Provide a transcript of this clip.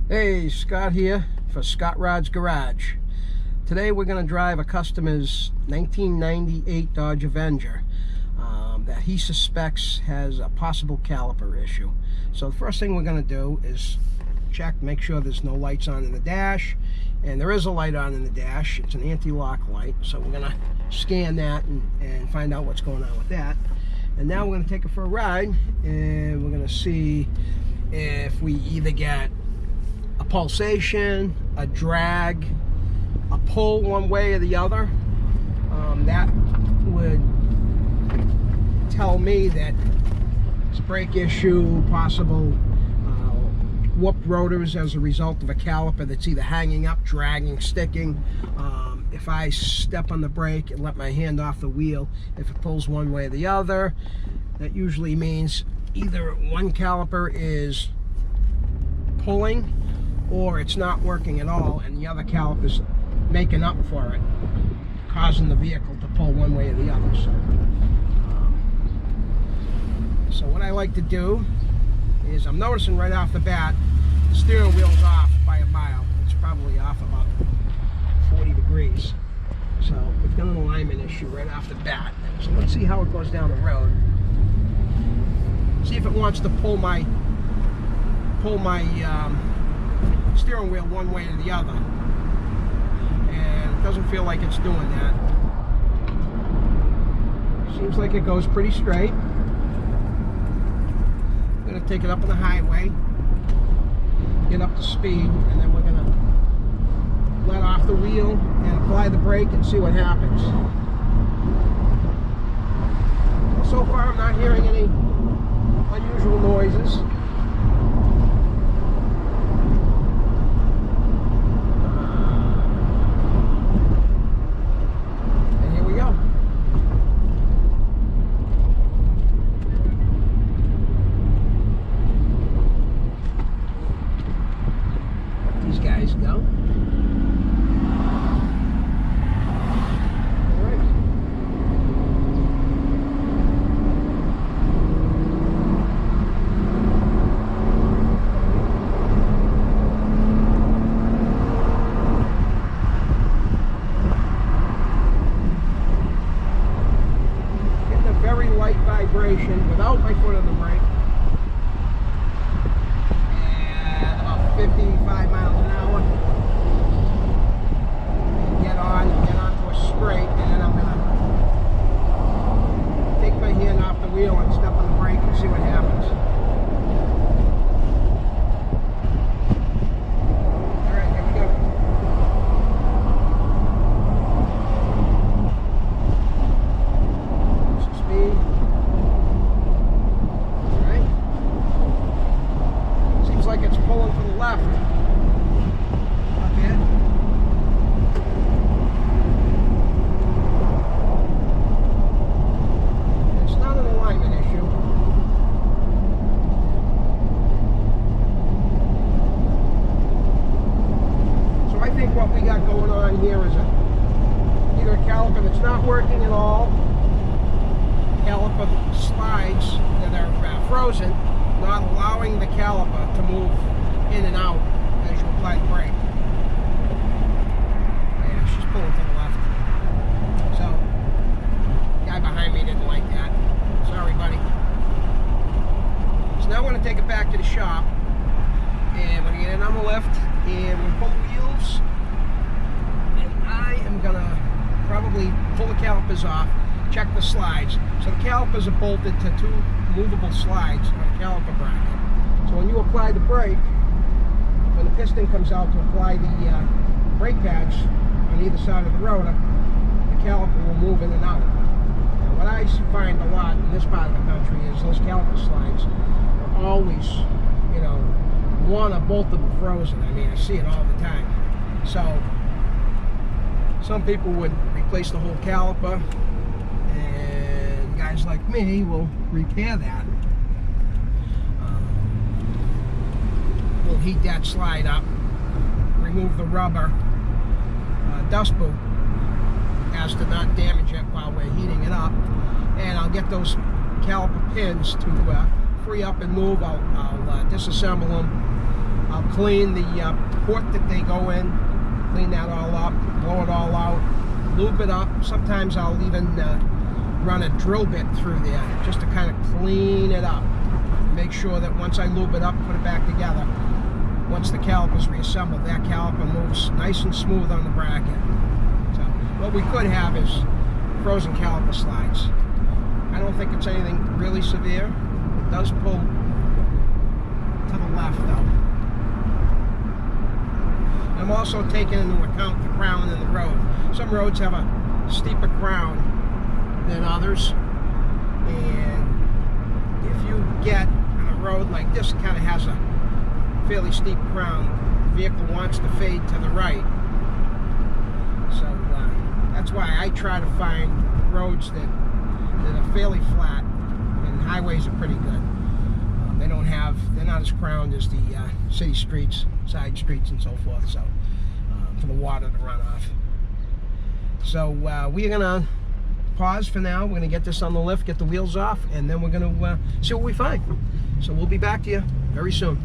Hey, Scott here for Scott Rod's Garage. Today we're going to drive a customer's 1998 Dodge Avenger that he suspects has a possible caliper issue. So the first thing we're going to do is check, make sure there's no lights on in the dash. And there is a light on in the dash. It's an anti-lock light. So we're going to scan that and find out what's going on with that. And now we're going to take it for a ride and we're going to see if we either get a pulsation, a drag, a pull one way or the other. That would tell me that it's a brake issue, possible warped rotors as a result of a caliper that's either hanging up, dragging, sticking. If I step on the brake and let my hand off the wheel, if it pulls one way or the other, that usually means either one caliper is pulling or it's not working at all and the other caliper's making up for it, causing the vehicle to pull one way or the other. So what I like to do is, I'm noticing right off the bat the steering wheel's off by a mile. It's probably off about 40 degrees. So we've got an alignment issue right off the bat. So let's see how it goes down the road. See if it wants to pull my steering wheel one way or the other, and it doesn't feel like it's doing that. Seems like it goes pretty straight. I'm going to take it up on the highway, get up to speed, and then we're going to let off the wheel and apply the brake and see what happens. So far I'm not hearing any unusual noises. Vibration without my foot on the brake, and about 55 miles an hour, and get onto a straight, and then I'm gonna take my hand off the wheel and step on the brake and see what happens. Alright, here we go. Some speed. Like it's pulling to the left up here. It's not an alignment issue. So I think what we got going on here is either a caliper that's not working at all, caliper slides that are frozen, not allowing the caliper to move in and out as you apply the brake. Yeah, she's pulling to the left. So, the guy behind me didn't like that. Sorry, buddy. So now I'm going to take it back to the shop, and we're going to get it on the lift, and we'll pull the wheels, and I am going to probably pull the calipers off, check the slides. So the calipers are bolted to two movable slides on a caliper bracket. So when you apply the brake, when the piston comes out to apply the brake pads on either side of the rotor, the caliper will move in and out. Now, what I find a lot in this part of the country is those caliper slides are always, you know, one or both of them frozen. I mean, I see it all the time. So some people would replace the whole caliper, and guys like me will repair that. We'll heat that slide up, remove the rubber dust boot as to not damage it while we're heating it up, and I'll get those caliper pins to free up and move. I'll disassemble them I'll clean the port that they go in, clean that all up, blow it all out, lube it up. Sometimes I'll even run a drill bit through there just to kind of clean it up. Make sure that once I lube it up, put it back together, once the caliper's reassembled, that caliper moves nice and smooth on the bracket. So what we could have is frozen caliper slides. I don't think it's anything really severe. It does pull to the left though. I'm also taking into account the crown in the road. Some roads have a steeper crown than others, and if you get on a road like this, kind of has a fairly steep crown, the vehicle wants to fade to the right. So that's why I try to find roads that are fairly flat, and highways are pretty good. They're not as crowned as the city streets, side streets and so forth, so for the water to run off. So we're gonna pause for now. We're gonna get this on the lift, get the wheels off, and then we're gonna see what we find. So we'll be back to you very soon.